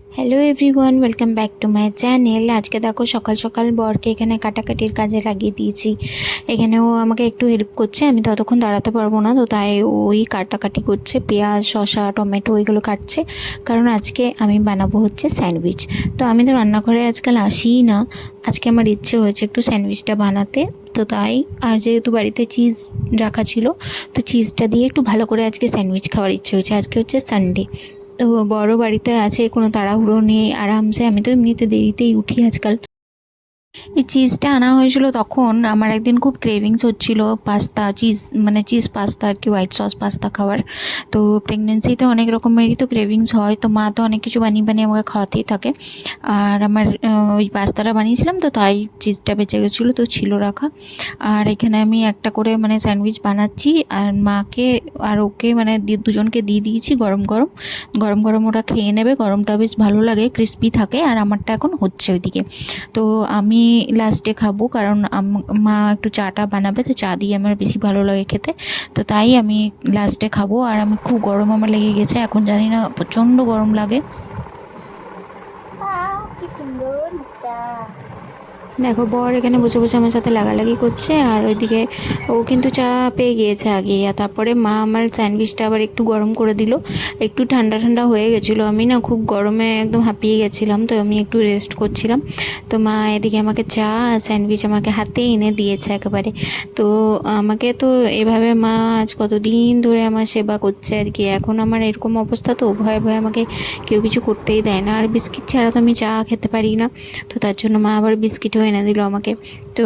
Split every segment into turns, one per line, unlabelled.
Hello everyone, welcome back to my channel. আজকে দেখো সকাল সকাল বরকে এখানে কাটাকাটির কাজে লাগিয়ে দিয়েছি। এখানেও আমাকে একটু হেল্প করছে, আমি ততক্ষণ দাঁড়াতে পারবো না, তো তাই ওই কাটাকাটি করছে, পেঁয়াজ শসা টমেটো এগুলো কাটছে, কারণ আজকে আমি বানাবো হচ্ছে স্যান্ডউইচ। তো আমি তো রান্নাঘরে আজকাল আসিই না, আজকে আমার ইচ্ছে হয়েছে একটু স্যান্ডউইচটা বানাতে, তো তাই। আর যেহেতু বাড়িতে চিজ রাখা ছিল, তো চিজটা দিয়ে একটু ভালো করে আজকে স্যান্ডউইচ খাওয়ার ইচ্ছে হয়েছে। আজকে হচ্ছে সানডে, তো বড় বাড়িতে আছে, কোনো তাড়াহুড়ো নেই, আরামসে। আমি তো এমনিতে দেরিতেই উঠি আজকাল। এই চিজটা আনা হয়েছিল তখন আমার একদিন খুব ক্রেভিংস হচ্ছিল পাস্তা, চিজ মানে চিজ পাস্তা আর কি, হোয়াইট সস পাস্তা খাওয়ার। তো প্রেগনেন্সিতে অনেক রকমেরই তো ক্রেভিংস হয়, তো মা তো অনেক কিছু বানিয়ে বানিয়ে আমাকে খাওয়াতেই থাকে। আর আমার ওই পাস্তাটা বানিয়েছিলাম, তো তাই চিজটা বেঁচে গেছিলো, তো ছিল রাখা। আর এখানে আমি একটা করে মানে স্যান্ডউইচ বানাচ্ছি, আর মাকে আর ওকে মানে দুজনকে দিয়ে দিয়েছি। গরম গরম গরম গরম ওরা খেয়ে নেবে, গরমটা বেশ ভালো লাগে, ক্রিস্পি থাকে। আর আমারটা এখন হচ্ছে ওইদিকে, তো আমি লাস্টে খাবো, কারণ মা একটু চাটা বানাবে, তো চা দিয়ে আমার বেশি ভালো লাগে খেতে, তো তাই আমি লাস্টে খাবো। আর আমি খুব গরম আমার লেগে গেছে এখন, জানি না, প্রচণ্ড গরম লাগে। কি সুন্দর মুখটা দেখো, বর এখানে বসে বসে আমার সাথে লাগালাগি করছে, আর ওইদিকে ও কিন্তু চা পেয়ে গিয়েছে আগে। আর তারপরে মা আমার স্যান্ডউইচটা আবার একটু গরম করে দিল, একটু ঠান্ডা ঠান্ডা হয়ে গেছিলো। আমি না খুব গরমে একদম হাঁপিয়ে গেছিলাম, তো আমি একটু রেস্ট করছিলাম। তো মা এদিকে আমাকে চা আর স্যান্ডউইচ আমাকে হাতে এনে দিয়েছে একেবারে। তো আমাকে তো এভাবে মা আজ কতদিন ধরে আমার সেবা করছে আর কি। এখন আমার এরকম অবস্থা, তো ভয়ে ভয়ে আমাকে কেউ কিছু করতেই দেয় না, আর বিস্কিট ছাড়া তো আমি চা খেতে পারি না। তো তার জন্য মা আবার বিস্কিটও এনে দিল আমাকে। তো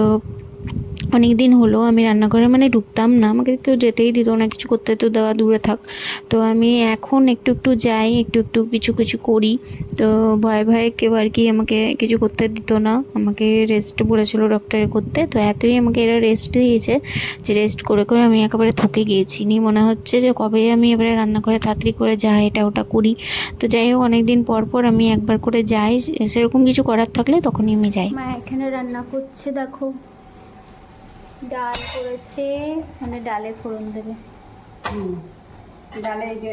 অনেক দিন হলো আমি রান্নাঘরে মানে ঢুকতাম না, আমাকে কেউ যেতেই দিত না, কিছু করতে তো দেওয়া দূরে থাক। তো আমি এখন একটু একটু যাই, একটু একটু কিছু কিছু করি। তো ভয়ে ভয়ে কেউ আর কি আমাকে কিছু করতে দিত না, আমাকে রেস্ট বলেছিল ডক্টরে করতে। তো এতই আমাকে এরা রেস্ট দিয়েছে যে রেস্ট করে করে আমি একেবারে থকে গিয়েছি, নি মনে হচ্ছে যে কবে আমি এবারে রান্নাঘরে তাড়াতাড়ি করে যাই, এটা ওটা করি। তো যাই হোক, অনেক দিন পর পর আমি একবার করে যাই, সেরকম কিছু করার থাকলে তখনই আমি যাই। মা এখানে রান্না করছে দেখো, ডাল করেছে, মানে ডালে ফোড়ন দেবে।
ডালে এই যে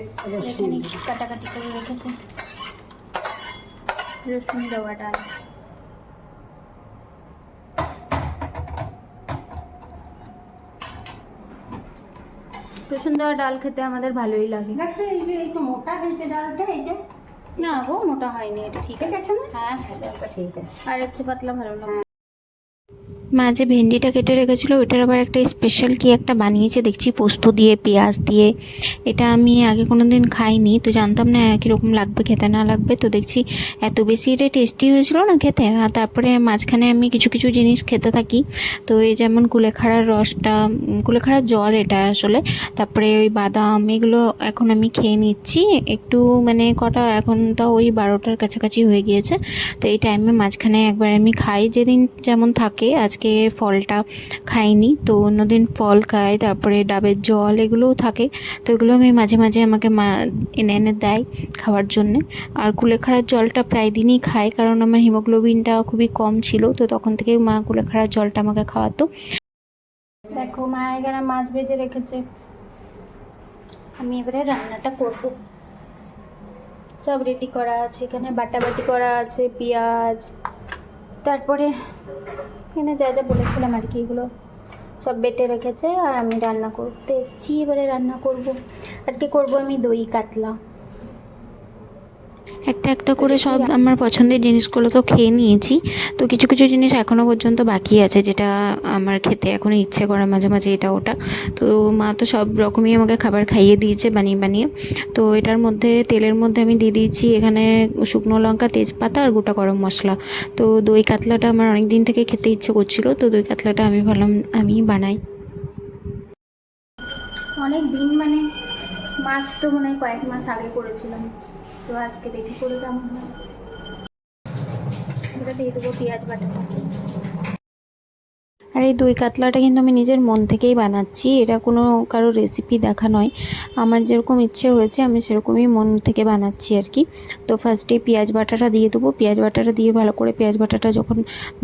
এখানে কাটাকাটি করে রেখেছে, রসুন দেওয়া ডাল। রসুন দেওয়া ডাল খেতে আমাদের ভালোই লাগে।
দেখো এই যে একটু মোটা হয়েছে ডালটা, এই যে
না গো, মোটা হয়নি, এটা ঠিক আছে
না?
হ্যাঁ,
ঠিক আছে।
আর একটু পাতলা ভালো লাগে। মা যে ভেন্ডিটা কেটে রেখেছিলো, ওইটার আবার একটা স্পেশাল কি একটা বানিয়েছে দেখছি, পোস্ত দিয়ে পেঁয়াজ দিয়ে। এটা আমি আগে কোনো দিন খাইনি, তো জানতাম না কীরকম লাগবে খেতে না লাগবে। তো দেখছি এত বেশি এটা টেস্টি হয়েছিল না খেতে। আর তারপরে মাঝখানে আমি কিছু কিছু জিনিস খেতে থাকি, তো এই যেমন কুলেখাড়ার রসটা, কুলেখাড়ার জল এটা আসলে, তারপরে ওই বাদাম, এগুলো এখন আমি খেয়ে নিচ্ছি একটু, মানে কটা এখন তো ওই 12টার কাছাকাছি হয়ে গিয়েছে। তো এই টাইমে মাঝখানে একবার আমি খাই, যেদিন যেমন থাকে। আজকে ফলটা খাইনি, তো অন্যদিন ফল খাই, তারপরে ডাবের জল এগুলোও থাকে, তো এগুলো আমি মাঝে মাঝে আমাকে মা এনে এনে দেয় খাওয়ার জন্যে। আর কুলেখাড়ার জলটা প্রায় দিনই খাই, কারণ আমার হিমোগ্লোবিনটা খুবই কম ছিল, তো তখন থেকে মা কুলেখাড়ার জলটা আমাকে খাওয়াতো। দেখো মা এখানে মাছ ভেজে রেখেছে, আমি এবারে রান্নাটা করব। সব রেডি করা আছে, এখানে বাটাবাটি করা আছে, পেঁয়াজ, তারপরে এখানে যা যা বলেছিলাম আর কি, এগুলো সব বেটে রেখেছে। আর আমি রান্না করতে এসেছি, এবারে রান্না করব। আজকে করব আমি দই কাতলা। একটা একটা করে সব আমার পছন্দের জিনিসগুলো তো খেয়ে নিয়েছি, তো কিছু কিছু জিনিস এখনও পর্যন্ত বাকি আছে, যেটা আমার খেতে এখনও ইচ্ছে করে মাঝে মাঝে এটা ওটা। তো মা তো সব রকমই আমাকে খাবার খাইয়ে দিয়েছে বানিয়ে বানিয়ে। তো এটার মধ্যে তেলের মধ্যে আমি দিয়ে দিয়েছি এখানে শুকনো লঙ্কা, তেজপাতা আর গোটা গরম মশলা। তো দই কাতলাটা আমার অনেক দিন থেকে খেতে ইচ্ছে করছিল, তো দই কাতলাটা আমি ভাবলাম আমি বানাই। অনেক দিন মানে মাছ তো মনে হয় কয়েক মাস আগে করেছিলাম, তো আজকে দেখি করে কেমন হয়। এটা দিয়ে দেবো পেঁয়াজ বাটাটা। আর এই দই কাতলাটা কিন্তু আমি নিজের মন থেকেই বানাচ্ছি, এটা কোনো কারো রেসিপি দেখা নয়, আমার যেরকম ইচ্ছে হয়েছে আমি সেরকমই মন থেকে বানাচ্ছি আর কি। তো ফার্স্টে পেঁয়াজ বাটাটা দিয়ে দেবো, পেঁয়াজ বাটাটা দিয়ে ভালো করে পেঁয়াজ বাটাটা যখন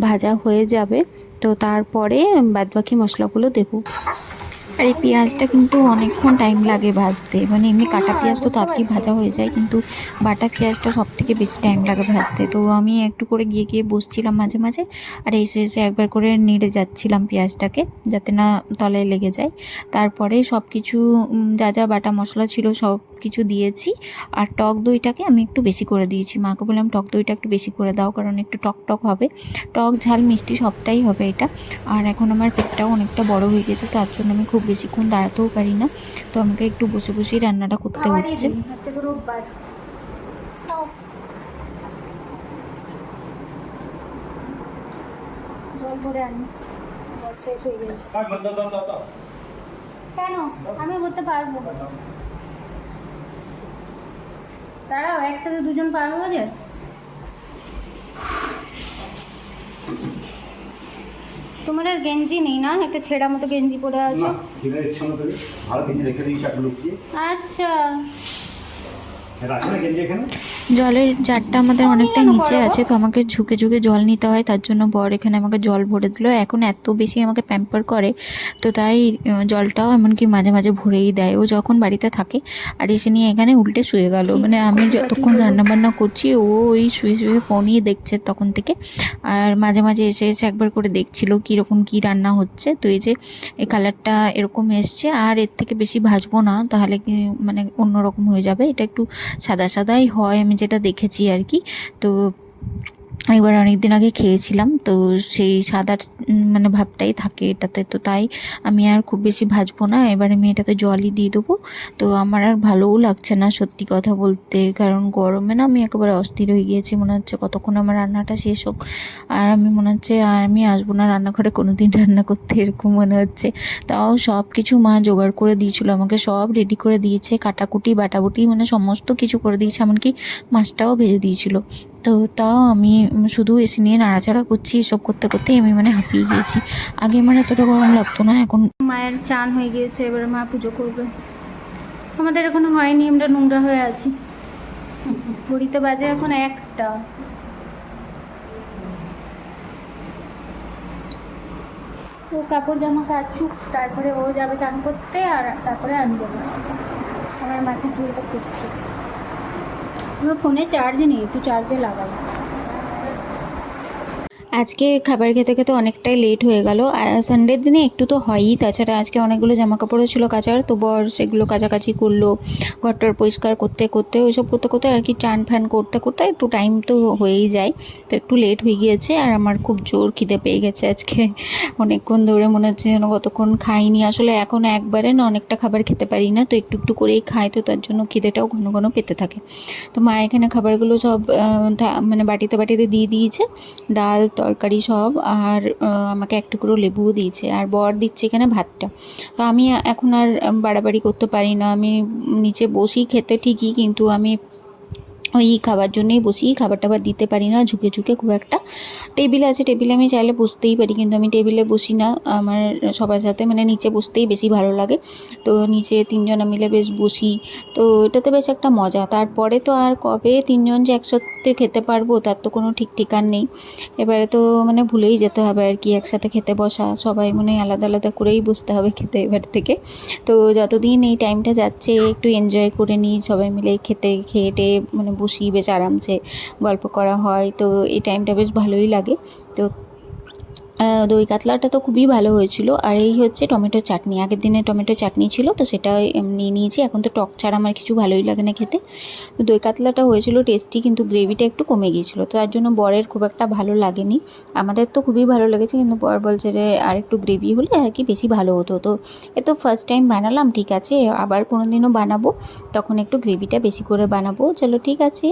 ভাজা হয়ে যাবে, তো তারপরে বাদবাকি মশলাগুলো দেবো। আর এই পেঁয়াজটা কিন্তু অনেকক্ষণ টাইম লাগে ভাজতে, মানে এমনি কাটা পেঁয়াজ তো
বুঝতে
তাড়াতাড়ি
পারছি।
ভাজা হয়ে যায়, কিন্তু বাটা পেঁয়াজটা সব থেকে বেশি টাইম লাগে ভাজতে। তো আমি একটু করে গিয়ে গিয়ে বসছিলাম মাঝে মাঝে, আর এসে এসে একবার করে নেড়ে যাচ্ছিলাম পেঁয়াজটাকে, যাতে না তলায় লেগে যায়। তারপরে সব কিছু যা যা বাটা মশলা ছিল সব কিছু দিয়েছি। আর টক দইটাকে আমি একটু বেশি করে দিয়েছি, মাকে বললাম টক দইটা একটু বেশি করে দাও, কারণ একটু টক টক হবে, টক ঝাল মিষ্টি সবটাই হবে এটা। আর এখন আমার পেটটাও অনেকটা বড় হয়ে গেছে, তার জন্য আমি খুব বেশিক্ষণ দাঁড়াতেও পারি না, তো আমাকে একটু বসে বসেই রান্নাটা করতে
খাবারই
হচ্ছে।
দিন হচ্ছে তো রোববার। খাও। জল ভরে আনি, জল শেষ হয়ে গেছে। কেন? আমি করতে পারবো। দাঁড়াও, একসাথে দুজন পারবো যে। তোমার আর গেঞ্জি নেই না? একটা ছেঁড়া মতো গেঞ্জি পরে আছো।
না, যেটা ইচ্ছা মতো ভালো গেঞ্জি রেখে দিয়েছি একটা লুকিয়ে।
আচ্ছা,
রাখে না গেঞ্জি এখানে।
জলের জারটা আমাদের
আমি
অনেকটা
কেন
নিচে
করবো?
আছে, তো আমাকে ঝুঁকে ঝুঁকে জল নিতে হয়, তার জন্য বর এখানে আমাকে জল ভরে দিল। এখন এত বেশি আমাকে প্যাম্পার করে, তো তাই জলটাও এমনকি মাঝে মাঝে ভরেই দেয়। ও যখন বাড়িতে থাকে আর এসে নিয়ে এখানে উল্টে শুয়ে গেল, মানে আমি যতক্ষণ রান্নাবান্না করছি ও ওই শুয়ে শুয়ে ফোনই দেখছে তখন থেকে। আর মাঝে মাঝে এসে এসে একবার করে দেখছিল কীরকম কী রান্না হচ্ছে। তো এই যে এই কালারটা এরকম এসছে, আর এর থেকে বেশি ভাজবো না, তাহলে কি মানে অন্যরকম হয়ে যাবে। এটা একটু সাদা সাদাই হয়, আমি যেটা দেখেছি আর কি। তো এবার অনেকদিন আগে খেয়েছিলাম, তো সেই সাদার মানে ভাবটাই থাকে এটাতে, তো তাই আমি আর খুব বেশি ভাজবো না। এবার আমি এটাতে জলই দিয়ে দেবো। তো আমার আর ভালোও লাগছে না সত্যি কথা বলতে, কারণ গরমে না আমি একেবারে অস্থির হয়ে গিয়েছি, মনে হচ্ছে কতক্ষণ আমার রান্নাটা শেষ হোক, আর আমি মনে হচ্ছে আর আমি আসবো না রান্নাঘরে কোনোদিন রান্না করতে, এরকম মনে হচ্ছে। তাও সব কিছু মা জোগাড় করে দিয়েছিল, আমাকে সব রেডি করে দিয়েছে, কাটাকুটি বাটাবুটি মানে সমস্ত কিছু করে দিয়েছে, এমনকি মাছটাও ভেজে দিয়েছিল। তো তাও আমি শুধু এসে নিয়ে নাড়াচাড়া করছি, এসব করতে করতেই আমি মানে হাঁপিয়ে গিয়েছি। আগে আমার এতটা গরম লাগতো না, এখন
মায়ের চান হয়ে গিয়েছে, এবারে মা পুজো করবে। আমাদের এখনো হয়নি, আমরা নোংরা হয়ে আছি। ঘড়িতে বাজে এখন 1টা। ও কাপড় জামা কাচুক, তারপরে ও যাবে চান করতে, আর তারপরে আমি যাবো। আমার মাছের ঝোলটা করছি। আমার ফোনে চার্জ নেই, একটু চার্জে লাগাবো।
আজকে খাবার খেতে খেতে অনেকটাই লেট হয়ে গেল। সানডের দিনে একটু তো হয়ই, তাছাড়া আজকে অনেকগুলো জামা কাপড়ও ছিল কাচার, তো বর সেগুলো কাচাকাচি করলো, ঘরটার পরিষ্কার করতে করতে, ওইসব করতে করতে আর কি, চান ফ্যান করতে করতে একটু টাইম তো হয়েই যায়, তো একটু লেট হয়ে গিয়েছে। আর আমার খুব জোর খিদে পেয়ে গেছে আজকে, অনেকক্ষণ ধরে মনে হচ্ছে যেন কতক্ষণ খাইনি। আসলে এখন একবারে না অনেকটা খাবার খেতে পারি না, তো একটু একটু করেই খাই, তো তার জন্য খিদেটাও ঘন ঘন পেতে থাকে। তো মা এখানে খাবারগুলো সব মানে বাটিতে বাটিতে দিয়ে দিয়েছে, ডাল তরকারি সব, আর আমাকে এক টুকরো লেবুও দিয়েছে, আর বর দিচ্ছে এখানে ভাতটা। তো আমি এখন আর বাড়াবাড়ি করতে পারি না, আমি নিচে বসি খেতে ঠিকই, কিন্তু আমি ওই খাবার জন্যই বসি, খাবার টাবার দিতে পারি না ঝুঁকে ঝুঁকে খুব একটা। টেবিল আছে, টেবিলে আমি চাইলে বসতেই পারি, কিন্তু আমি টেবিলে বসি না, আমার সবার সাথে মানে নিচে বসতেই বেশি ভালো লাগে। তো নিচে তিনজনা মিলে বেশ বসি, তো এটাতে বেশ একটা মজা। তারপরে তো আর কবে তিনজন যে একসাথে খেতে পারবো তার তো কোনো ঠিক ঠিকান নেই। এবারে তো মানে ভুলেই যেতে হবে আর কি একসাথে খেতে বসা, সবাই মানে আলাদা আলাদা করেই বসতে হবে খেতে এবার থেকে। তো যতদিন এই টাইমটা যাচ্ছে একটু এনজয় করে নিই, সবাই মিলে খেতে খেয়ে মানে বসি, বেশ আরামসে গল্প করা হয়, তো এই টাইমটা বেশ ভালোই লাগে। তো দই কাতলাটা তো খুবই ভালো হয়েছিল। আর এই হচ্ছে টমেটো চাটনি, আগের দিনে টমেটো চাটনি ছিল, তো সেটা নিয়ে নিয়েছি। এখন তো টক ছাড়া আমার কিছু ভালোই লাগে না খেতে। তো দই কাতলাটা হয়েছিল টেস্টি, কিন্তু গ্রেভিটা একটু কমে গিয়েছিলো, তো তার জন্য বরের খুব একটা ভালো লাগেনি। আমাদের তো খুবই ভালো লেগেছে, কিন্তু বর বলছে যে আর একটু গ্রেভি হলে আর কি বেশি ভালো হতো। তো এ তো ফার্স্ট টাইম বানালাম, ঠিক আছে, আবার কোনো দিনও বানাবো, তখন একটু গ্রেভিটা বেশি করে বানাবো। চলো ঠিক আছে।